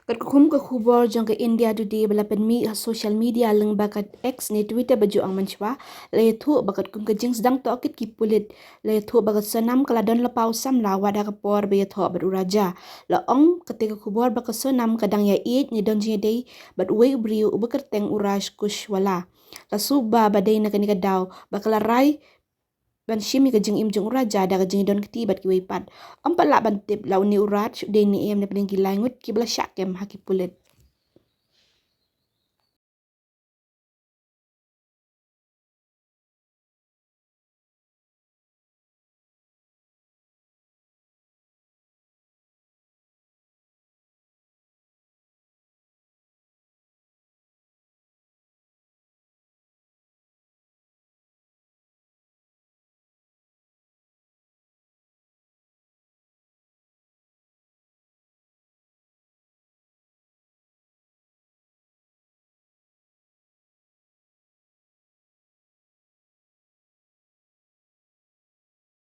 Kat kukum ke khubor jong ke India today bala penmi social media leng bakat X ni Twitter baju ang manchwa le thu bakat kum ke jing sedang to akit ki pulit le thu bakat Sonam kala don la pau sam la wada ke por be tho bat uraja la ong ketika khubor bakat Sonam kadang Ïaieit ni don jing dei bat Uwei briu ubakat teng uraj kush wala la suba badai na kanika daw bakala rai ban shimi ka jing im jong uraja da ka jing don keti bat ki wei pat. Om pat la ban tip la uni uraj de ni em ne paling gilai ngut ki bala syakem haki pulit.